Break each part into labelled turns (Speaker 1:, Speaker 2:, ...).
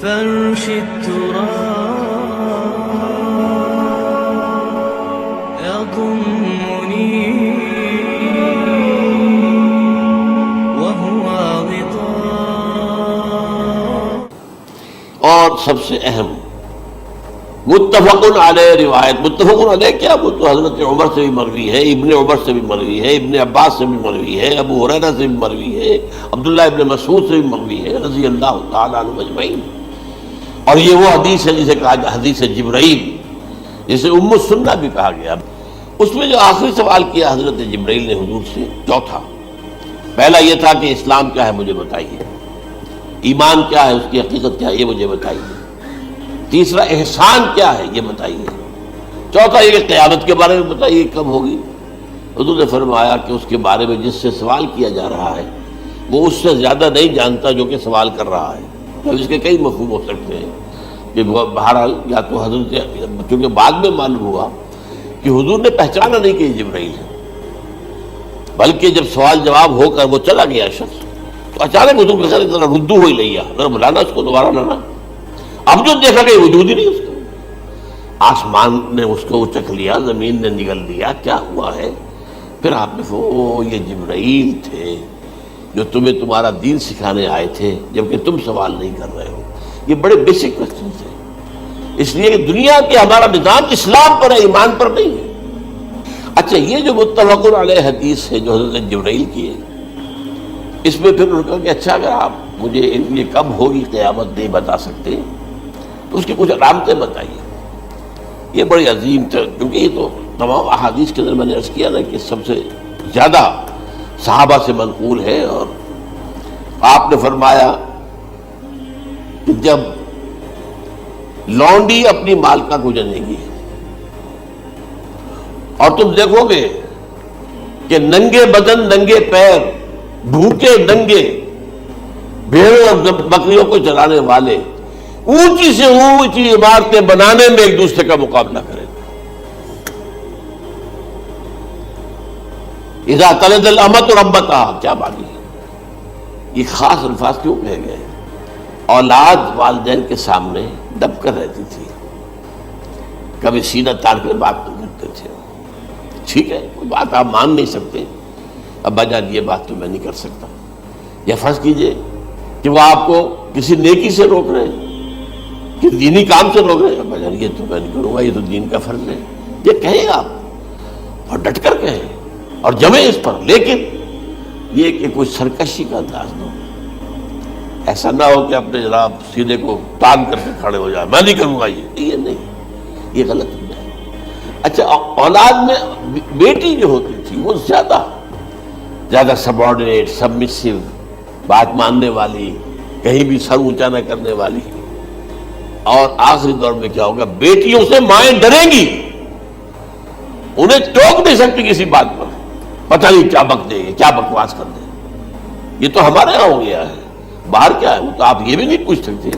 Speaker 1: فرش التراب يضمني وهو غطاء.
Speaker 2: اور سب سے اہم متفق علیہ روایت. متفق علیہ کیا؟ وہ تو حضرت عمر سے بھی مروی ہے، ابن عمر سے بھی مروی ہے، ابن عباس سے بھی مروی ہے، ابو ہریرہ سے بھی مروی ہے، عبداللہ ابن مسعود سے بھی مروی ہے رضی اللہ تعالیٰ عنہ اجمعین. اور یہ وہ حدیث ہے جسے کہا گیا حدیث جبرائیل، جسے ام السنہ بھی کہا گیا. اس میں جو آخری سوال کیا حضرت جبرائیل نے حضور سے، چوتھا، پہلا یہ تھا کہ اسلام کیا ہے مجھے بتائیے، ایمان کیا ہے، اس کی حقیقت کیا ہے یہ مجھے بتائیے، تیسرا احسان کیا ہے یہ بتائیے، چوتھا یہ کہ قیامت کے بارے میں بتائیے کب ہوگی. حضور نے فرمایا کہ اس کے بارے میں جس سے سوال کیا جا رہا ہے وہ اس سے زیادہ نہیں جانتا جو کہ سوال کر رہا ہے. اب اس کے کئی مفہوم ہو سکتے ہیں کہ بہرحال یا تو حضرت، چونکہ بعد میں معلوم ہوا کہ حضور نے پہچانا نہیں کہ یہ جبرائیل ہے، بلکہ جب سوال جواب ہو کر وہ چلا گیا شخص تو اچانک حضور کے ساتھ ذرا ردو ہو ہی لیا، ذرا بلانا اس کو دوبارہ لانا. اب جو دیکھا کہ وجود ہی نہیں اس کا، آسمان نے اس کو چکھ لیا، زمین نے نگل لیا، کیا ہوا ہے؟ پھر آپ نے یہ جبرائیل تھے جو تمہیں تمہارا دین سکھانے آئے تھے جبکہ تم سوال نہیں کر رہے ہو. یہ بڑے بیسک کوسچن تھے، اس لیے کہ دنیا کے ہمارا نظام اسلام پر ہے، ایمان پر نہیں ہے. اچھا، یہ جو متفق علیہ حدیث ہے جو حضرت جبرائیل کی ہے، اس میں پھر انہوں نے کہا کہ اچھا اگر آپ مجھے یہ کب ہوگی قیامت نہیں بتا سکتے تو اس کی کچھ علامتیں بتائیے. یہ بڑی عظیم تھا، کیونکہ یہ تو تمام احادیث کے اندر میں نے عرض کیا نا کہ سب سے زیادہ صحابہ سے منقول ہے. اور آپ نے فرمایا کہ جب لونڈی اپنی مالکہ کو جنے گی اور تم دیکھو گے کہ ننگے بدن، ننگے پیر، بھوکے ننگے بھیڑوں اور بکریوں کو چلانے والے اونچی سے اونچی عمارتیں بنانے میں ایک دوسرے کا مقابلہ کریں. اذا تلد الامۃ ربتہا، کیا بات ہے؟ یہ خاص الفاظ کیوں کہے گئے؟ اولاد والدین کے سامنے دب کر رہتی تھی، کبھی سینہ تان کر بات نہیں کرتے تھے. ٹھیک ہے، کوئی بات آپ مان نہیں سکتے، ابا جان یہ بات تو میں نہیں کر سکتا. یا فرض کیجئے کہ وہ آپ کو کسی نیکی سے روک رہے ہیں، کہ دینی کام سے روک رہے ہیں، ابا جان یہ تو میں نہیں کروں گا، یہ تو دین کا فرض ہے. یہ کہیں آپ، اور ڈٹ کر کہیں اور جمیں اس پر، لیکن یہ کہ کوئی سرکشی کا انداز نہ ہو. ایسا نہ ہو کہ اپنے جناب سیدھے کو تان کر کے کھڑے ہو جائے، میں نہیں کروں گا، یہ نہیں، یہ غلط ہے. اچھا، اولاد میں بیٹی جو ہوتی تھی وہ زیادہ سبارڈینیٹ، سبمسیو، بات ماننے والی، کہیں بھی سر اونچا نہ کرنے والی. اور آخری دور میں کیا ہوگا؟ بیٹیوں سے مائیں ڈریں گی، انہیں ٹوک نہیں سکتی کسی بات پر، پتہ نہیں کیا بک دے گی، کیا بکواس کر دے. یہ تو ہمارے یہاں ہو گیا ہے، باہر کیا ہے وہ تو آپ یہ بھی نہیں پوچھ سکتے.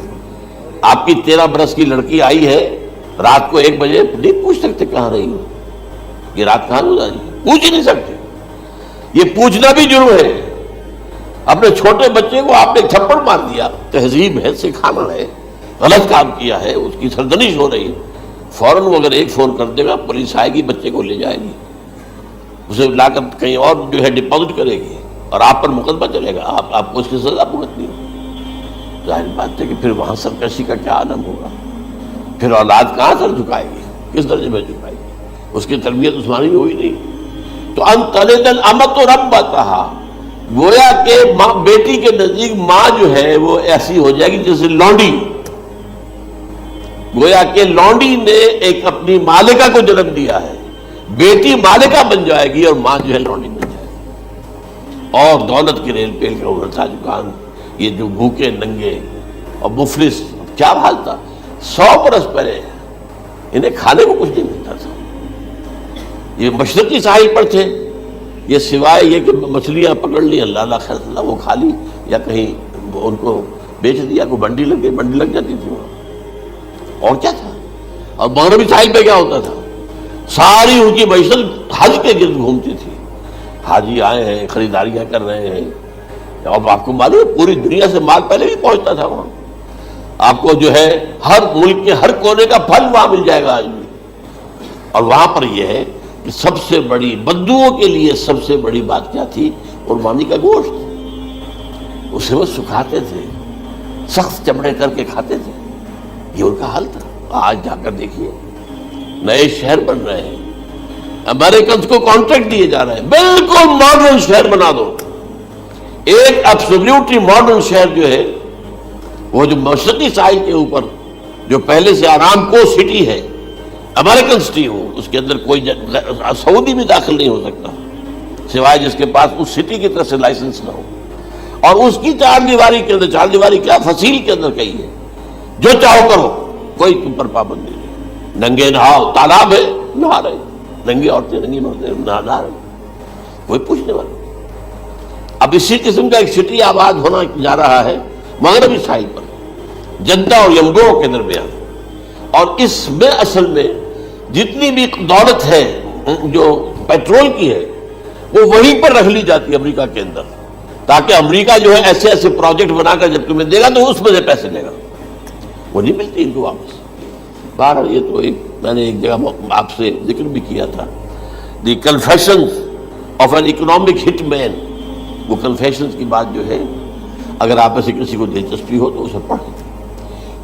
Speaker 2: آپ کی 13 برس کی لڑکی آئی ہے رات کو 1 بجے، نہیں پوچھ سکتے کہاں رہی ہو، یہ رات کہاں گزاری، پوچھ ہی نہیں سکتے. یہ پوچھنا بھی جرم ہے. اپنے چھوٹے بچے کو آپ نے تھپڑ مار دیا، تہذیب ہے، سکھانا ہے، غلط کام کیا ہے، اس کی سرزنش ہو رہی ہے، فوراً وہ اگر ایک فون کر دے گا پولیس آئے گی، بچے کو لے جائے گی، اسے لا کر کہیں اور جو ہے ڈپازٹ کرے گی اور آپ پر مقدمہ چلے گا، آپ کو اس کی سزا بھگتنی ہوگی. ظاہر بات ہے کہ پھر وہاں سرکشی کا کیا عالم ہوگا. پھر اولاد کہاں سر جھکائے گی، کس درجے میں جھکائے گی؟ اس کی تربیت عثمانی ہوئی نہیں. تو ان تلد الامۃ ربتہا، گویا کہ ماں، بیٹی کے نزدیک ماں جو ہے وہ ایسی ہو جائے گی جیسے لونڈی. گویا کہ لونڈی نے ایک اپنی مالکہ کو جنم دیا ہے، بیٹی مالکہ بن جائے گی اور ماں جو ہے لونڈی بن جائے گی. اور دولت کی ریل پیل کا ابھرتا دکان، یہ جو بھوکے ننگے اور مفلس، کیا حال تھا 100 برس پہلے، انہیں کھانے کو کچھ نہیں ملتا تھا. یہ مشرقی ساحل پر تھے، یہ سوائے یہ کہ مچھلیاں پکڑ لی، اللہ خیر اللہ وہ کھا لی، یا کہیں ان کو بیچ دیا، کوئی بنڈی لگ گئی، بنڈی لگ جاتی تھی وہاں. اور کیا تھا؟ اور مغربی ساحل پہ کیا ہوتا تھا؟ ساری ان کی معیشت حج کے گرد گھومتی تھی. حاجی آئے ہیں، خریداریاں کر رہے ہیں، اور آپ کو معلوم ہے پوری دنیا سے مال پہلے بھی پہنچتا تھا وہاں. آپ کو جو ہے ہر ملک کے ہر کونے کا پھل وہاں مل جائے گا آج بھی. اور وہاں پر یہ ہے کہ سب سے بڑی بدوؤں کے لیے سب سے بڑی بات کیا تھی؟ قربانی کا گوشت. اسے وہ سکھاتے تھے، سخت چمڑے کر کے کھاتے تھے. یہ ان کا حل تھا. آج جا کر دیکھیے نئے شہر بن رہے ہیں، امریکنز کو کانٹریکٹ دیے جا رہے ہیں، بالکل ماڈرن شہر بنا دو. ایک ایبسولوٹلی ماڈرن شہر جو ہے وہ جو مشرقی ساحل کے اوپر جو پہلے سے آرام کو سٹی ہے، امریکن سٹی ہو، اس کے اندر کوئی سعودی بھی داخل نہیں ہو سکتا سوائے جس کے پاس اس سٹی کی طرف سے لائسنس نہ ہو. اور اس کی چار دیواری کے اندر، چار دیواری کیا فصیل کے اندر کہی ہے، جو چاہو کرو، کوئی تم پر پابندی نہیں. ننگے نہاؤ، تالاب ہے نہا رہے، ننگی عورتیں ننگی مرد نہا رہے، کوئی پوچھنے والا. اب اسی قسم کا ایک سٹی آباد ہونا جا رہا ہے مغربی ساحل پر، جدہ اور یمگو کے درمیان. اور اس میں اصل میں جتنی بھی دولت ہے جو پیٹرول کی ہے وہ وہیں پر رکھ لی جاتی ہے امریکہ کے اندر، تاکہ امریکہ جو ہے ایسے ایسے پروجیکٹ بنا کر جب تمہیں دے گا تو اس میں سے پیسے لے گا، وہ نہیں ملتی ان کو واپس. بہرحال یہ تو میں نے ایک جگہ آپ سے ذکر بھی کیا تھا، دی کنفیشنز آف این اکنامک ہٹ مین. وہ کنفیشنز کی بات جو ہے اگر آپ میں سے کسی کو دلچسپی ہو تو اسے پڑھیں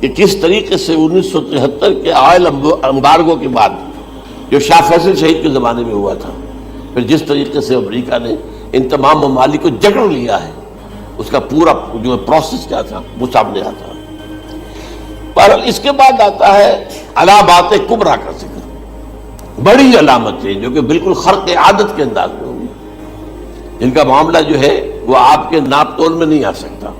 Speaker 2: کہ کس طریقے سے 1973 کے آئل امبارگو کے بعد جو شاہ فیصل شہید کے زمانے میں ہوا تھا، پھر جس طریقے سے امریکہ نے ان تمام ممالک کو جکڑ لیا ہے، اس کا پورا جو پروسیس کیا تھا وہ سامنے آتا ہے. پر اس کے بعد آتا ہے علامات کبریٰ کا ذکر، بڑی علامتیں جو کہ بالکل خرق عادت کے انداز میں ہوگی، جن کا معاملہ جو ہے وہ آپ کے ناپ تول میں نہیں آ سکتا.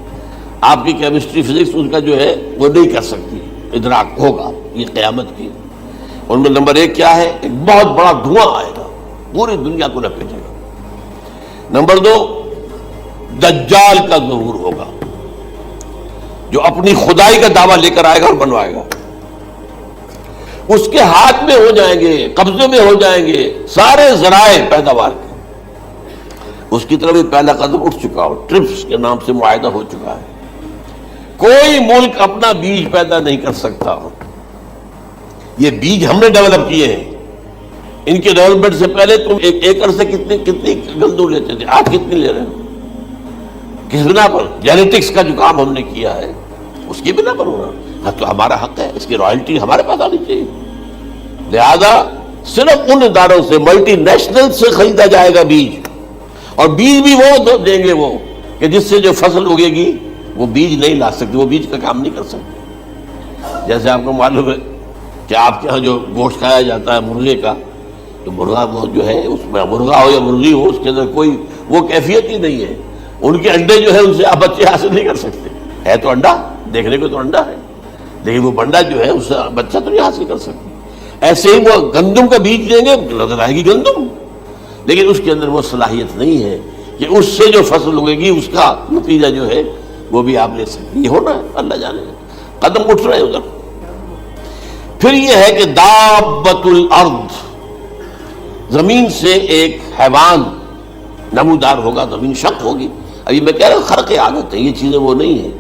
Speaker 2: آپ کی کیمسٹری فزکس ان کا جو ہے وہ نہیں کر سکتی ادراک ہوگا یہ قیامت کی. ان میں نمبر 1 کیا ہے؟ ایک بہت بڑا دھواں آئے گا، پوری دنیا کو لپیٹے گا. نمبر 2 دجال کا ظہور ہوگا، جو اپنی خدائی کا دعویٰ لے کر آئے گا اور بنوائے گا. اس کے ہاتھ میں ہو جائیں گے، قبضے میں ہو جائیں گے سارے ذرائع پیداوار کے. اس کی طرف بھی پہلا قدم اٹھ چکا ہو، ٹرپس کے نام سے معاہدہ ہو چکا ہے. کوئی ملک اپنا بیج پیدا نہیں کر سکتا. یہ بیج ہم نے ڈیولپ کیے ہیں. ان کے ڈیولپمنٹ سے پہلے تم ایک ایکڑ سے کتنی گندم لیتے تھے، آج کتنی لے رہے ہو؟ کس بنا پر؟ جینیٹکس کا جو کام ہم نے کیا ہے اس کی بنا پر ہونا. ہاں تو ہمارا حق ہے، اس کی رائلٹی ہمارے پاس آنی چاہیے. لہذا صرف ان اداروں سے، ملٹی نیشنل سے خریدا جائے گا بیج، اور بیج بھی وہ دیں گے وہ کہ جس سے جو فصل اگے گی وہ بیج نہیں لا سکتے، وہ بیج کا کام نہیں کر سکتے. جیسے آپ کو معلوم ہے کہ آپ کے یہاں جو گوشت کھایا جاتا ہے مرغے کا، تو مرغا وہ جو ہے اس میں مرغا ہو یا مرغی ہو، اس کے اندر کوئی وہ کیفیت ہی نہیں ہے. ان کے انڈے جو ہے ان سے آپ بچے حاصل نہیں کر سکتے. ہے تو انڈا، دیکھنے کو تو انڈا ہے، لیکن وہ بنڈا جو ہے اس سے بچہ تو نہیں حاصل کر سکتے. ایسے ہی وہ گندم کا بیج دیں گے، نظر آئے گی گندم، لیکن اس کے اندر وہ صلاحیت نہیں ہے کہ اس سے جو فصل اگے گی اس کا نتیجہ جو ہے وہ بھی آپ لے سکتے. یہ ہونا ہے، اللہ جانے. قدم اٹھ رہے ہیں ادھر. پھر یہ ہے کہ دابۃ الارض، زمین سے ایک حیوان نمودار ہوگا، زمین شق ہوگی. ابھی میں کہہ رہا ہوں خرق عادت ہے، یہ چیزیں وہ نہیں ہیں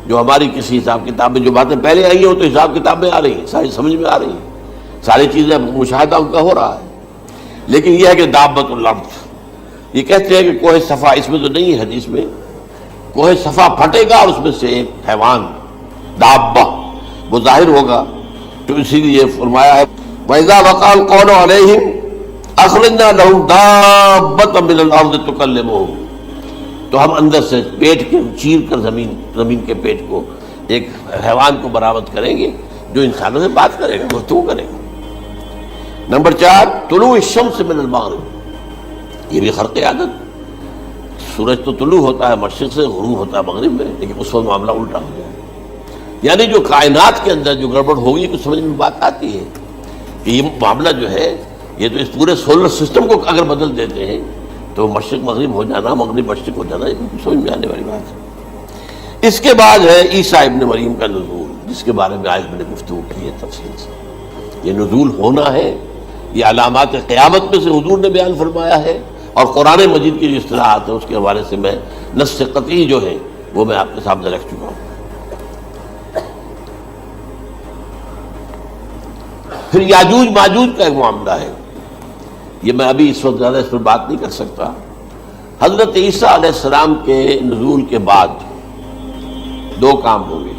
Speaker 2: جو ہماری کسی حساب کتاب میں جو باتیں پہلے آئی ہیں وہ تو حساب کتاب میں آ رہی ہیں، ساری سمجھ میں آ رہی ہیں، ساری چیزیں مشاہدہ ان کا ہو رہا ہے. لیکن یہ ہے کہ دابۃ الارض، یہ کہتے ہیں کہ کوہ صفا، اس میں تو نہیں ہے حدیث میں، کوہ صفا پھٹے گا اور اس میں سے ایک حیوان دابہ وہ ظاہر ہوگا. تو اسی لیے فرمایا ہے وَإِذَا وَقَعَ الْقَوْلُ عَلَيْهِمْ أَخْرَجْنَا لَهُمْ دَابَّةً مِّنَ الْأَرْضِ تُكَلِّمُهُمْ. تو ہم اندر سے پیٹ کے چیر کر زمین کے پیٹ کو ایک حیوان کو برآمد کریں گے جو انسانوں سے بات کرے گا، گفتگو کرے گا. نمبر 4 طلوع الشمس من المغرب، یہ بھی خرق عادت. سورج تو طلوع ہوتا ہے مشرق سے، غروب ہوتا ہے مغرب میں، لیکن اس وقت معاملہ الٹا ہو جائے. یعنی جو کائنات کے اندر جو گڑبڑ ہوگی کچھ سمجھ میں بات آتی ہے کہ یہ معاملہ جو ہے یہ تو اس پورے سولر سسٹم کو اگر بدل دیتے ہیں تو مشرق مغرب ہو جانا، مغرب مشرق ہو جانا، یہ سمجھ میں آنے والی بات ہے. اس کے بعد ہے عیسیٰ ابن مریم کا نزول، جس کے بارے میں آج میں نے گفتگو کی ہے تفصیل سے. یہ نزول ہونا ہے، یہ علامات قیامت میں سے حضور نے بیان فرمایا ہے، اور قرآن مجید کی جو اصطلاحات ہے اس کے حوالے سے میں نص قطعی جو ہے وہ میں آپ کے سامنے رکھ چکا ہوں. پھر یاجوج ماجوج کا ایک معاملہ ہے، یہ میں ابھی اس وقت زیادہ اس پر بات نہیں کر سکتا۔ حضرت عیسیٰ علیہ السلام کے نزول کے بعد دو کام ہوں گے،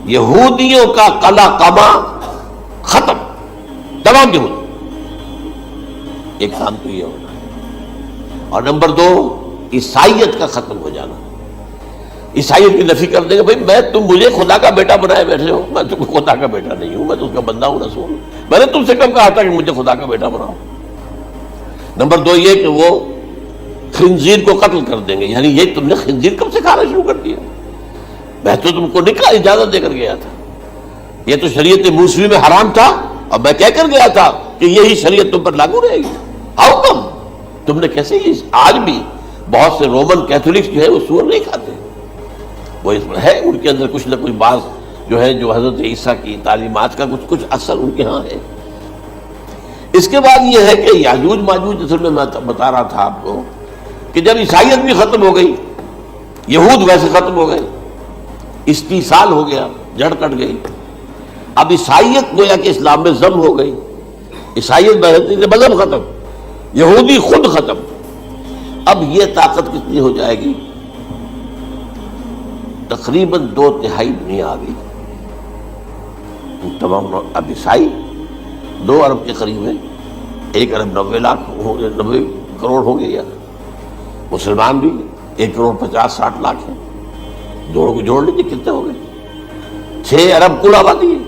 Speaker 2: یہودیوں کا قلع قمع ختم، تمام یہود، ایک کام تو یہ ہونا ہے، اور نمبر دو عیسائیت کا ختم ہو جانا، عیسائیت کی نفی کر دیں گے، بھائی تم مجھے خدا کا بیٹا بنائے بیٹھے ہو، میں تم خدا کا بیٹا نہیں ہوں، میں تو اس کا بندہ ہوں، رسول ہوں، میں نے تم سے کب کہا تھا کہ مجھے خدا کا بیٹا بناؤ۔ نمبر دو یہ کہ وہ خنزیر کو قتل کر دیں گے، یعنی یہ تم نے خنزیر کب سے کھانا شروع کر دیا، میں تو تم کو نکاح اجازت دے کر گیا تھا، یہ تو شریعت موسوی میں حرام تھا، اور میں کہہ کر گیا تھا کہ یہی شریعت تم پر لاگو رہے گی، ہاؤ کم تم نے کیسے یہ؟ آج بھی بہت سے رومن کیتھولکس جو ہے وہ سور نہیں کھاتے، وہ اس میں ہے ان کے اندر کچھ نہ کچھ بعض جو ہے جو حضرت عیسیٰ کی تعلیمات کا کچھ اثر ان کے ہاں ہے۔ اس کے بعد یہ ہے کہ یاجوج ماجوج، اصل میں بتا رہا تھا آپ کو کہ جب عیسائیت بھی ختم ہو گئی، یہود ویسے ختم ہو گئے، استیصال ہو گیا، جڑ کٹ گئی، اب عیسائیت گویا کہ اسلام میں ضم ہو گئی، عیسائیت مذہب ختم، یہودی خود ختم، اب یہ طاقت کتنی ہو جائے گی؟ تقریباً 2/3 دنیا آ گئی، تمام اب عیسائی 2 ارب کے قریب ہے، 1 ارب 90 کروڑ ہو گئے، یا مسلمان بھی 1 کروڑ 50-60 لاکھ ہیں، دونوں کو جوڑ لیجیے کتنے ہو گئے؟ 6 ارب کل آبادی ہے۔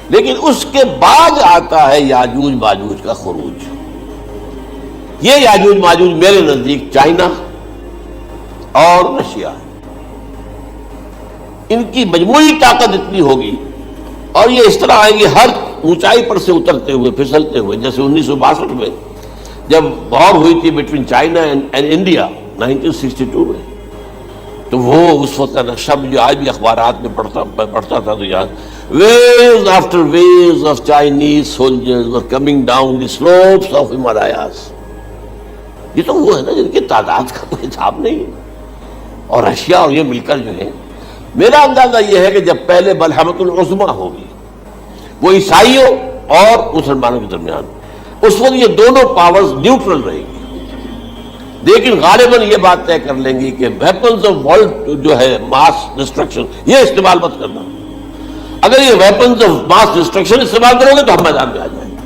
Speaker 2: لیکن اس کے بعد آتا ہے یاجوج ماجوج کا خروج، یہ یاجوج ماجوج میرے نزدیک چائنا اور رشیا ہے، ان کی مجموعی طاقت اتنی ہوگی، اور یہ اس طرح آئیں گے ہر اونچائی پر سے اترتے ہوئے، پھسلتے ہوئے، جیسے 1962 میں جب وار ہوئی تھی بٹوین چائنا اینڈ انڈیا 1962 میں، تو وہ اس وقت کا نقشہ جو آج بھی اخبارات میں پڑھتا تھا تو یاد، waves after waves of Chinese soldiers were coming down the slopes of Himalayas، یہ تو وہ ہے نا جن کی تعداد کا کوئی حساب نہیں ہے، اور رشیا اور یہ مل کر جو ہے، میرا اندازہ یہ ہے کہ جب پہلے ملحمۃ العظمیٰ ہوگی وہ عیسائیوں اور مسلمانوں کے درمیان، اس وقت یہ دونوں پاورز نیوٹرل رہے گی، لیکن غالباً یہ بات طے کر لیں گی کہ ویپنز آف ورلڈ جو ہے ماس ڈسٹرکشن، یہ استعمال مت کرنا، اگر یہ ویپنز آف ماس ڈسٹرکشن استعمال کرو گے تو ہم میدان میں آ جائیں گے۔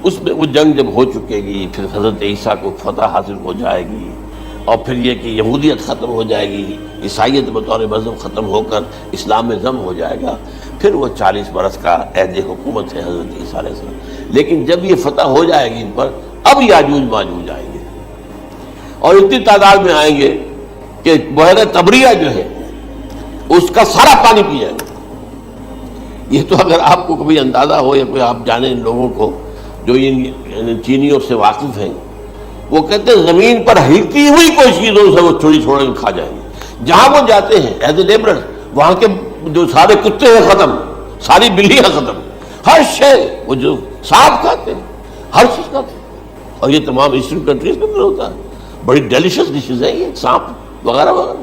Speaker 2: اس میں وہ جنگ جب ہو چکے گی، پھر حضرت عیسیٰ کو فتح حاصل ہو جائے گی، اور پھر یہ کہ یہودیت ختم ہو جائے گی، عیسائیت بطور مذہب ختم ہو کر اسلام میں ضم ہو جائے گا، پھر وہ 40 برس کا عہد حکومت ہے حضرت عیسیٰ علیہ السلام۔ لیکن جب یہ فتح ہو جائے گی ان پر، اب یاجوج ماجوج آئیں گے، اور اتنی تعداد میں آئیں گے کہ بحیرہ طبریہ جو ہے اس کا سارا پانی پی جائے گا۔ یہ تو اگر آپ کو کبھی اندازہ ہو یا کوئی آپ جانیں ان لوگوں کو جو ان چینیوں سے واقف ہیں، وہ کہتے ہیں زمین پر ہلتی ہوئی کوئی چیز ہو اسے وہ چھوڑی چھوڑ کے کھا جائیں گے، جہاں وہ جاتے ہیں ایز اے لیبرر، وہاں کے جو سارے کتے ہیں ختم، ساری بلیاں ختم، ہر شے وہ جو سانپ کھاتے ہیں، ہر چیز کھاتے ہیں، اور یہ تمام ایسٹرن کنٹریز میں بھی ہوتا ہے، بڑی ڈیلیشس ڈشز ہیں یہ سانپ وغیرہ وغیرہ،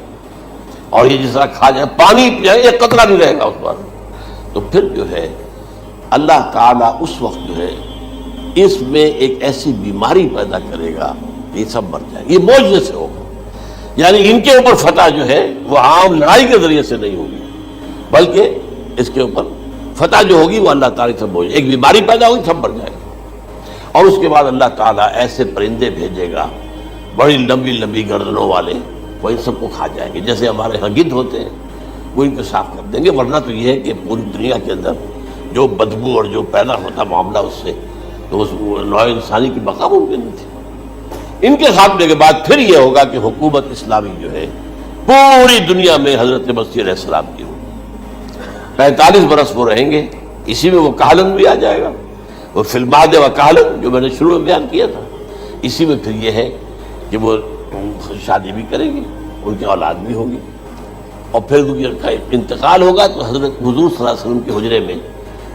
Speaker 2: اور یہ جس طرح کھا جائے، پانی پی جائے، ایک قطرہ نہیں رہے گا اس پر۔ تو پھر جو ہے اللہ تعالیٰ اس وقت جو ہے اس میں ایک ایسی بیماری پیدا کرے گا کہ یہ سب مر جائے گا، یہ معجزے سے ہوگا، یعنی ان کے اوپر فتح جو ہے وہ عام لڑائی کے ذریعے سے نہیں ہوگی، بلکہ اس کے اوپر فتح جو ہوگی وہ اللہ تعالیٰ سے ہوگی، ایک بیماری پیدا ہوگی، سب مر جائے گا، اور اس کے بعد اللہ تعالیٰ ایسے پرندے بھیجے گا بڑی لمبی لمبی گردنوں والے، وہ ان سب کو کھا جائیں گے، جیسے ہمارے ہاں گدھ ہوتے ہیں، وہ ان کو صاف کر دیں گے۔ ورنہ تو یہ ہے کہ پوری دنیا کے اندر جو بدبو اور جو پیدا ہوتا معاملہ اس سے، تو اس نوع انسانی کی بقا ممکن نہیں تھی۔ ان کے خاتمے کے بعد پھر یہ ہوگا کہ حکومت اسلامی جو ہے پوری دنیا میں حضرت مسیح علیہ السلام کی ہوگی، 45 برس وہ رہیں گے، اسی میں وہ کہلن بھی آ جائے گا، وہ فی المہد و کہلن جو میں نے شروع میں بیان کیا تھا، اسی میں پھر یہ ہے کہ وہ شادی بھی کریں گے، ان کی اولاد بھی ہوگی، اور پھر ان کا انتقال ہوگا تو حضرت حضور صلی اللہ علیہ وسلم کے حجرے میں،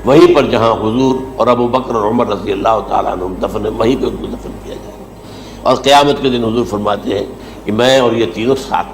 Speaker 2: وہیں پر جہاں حضور اور ابو بکر اور عمر رضی اللہ تعالیٰ عنہ دفن، وہیں پہ ان کو دفن کیا جائے گا، اور قیامت کے دن حضور فرماتے ہیں کہ میں اور یہ تینوں ساتھ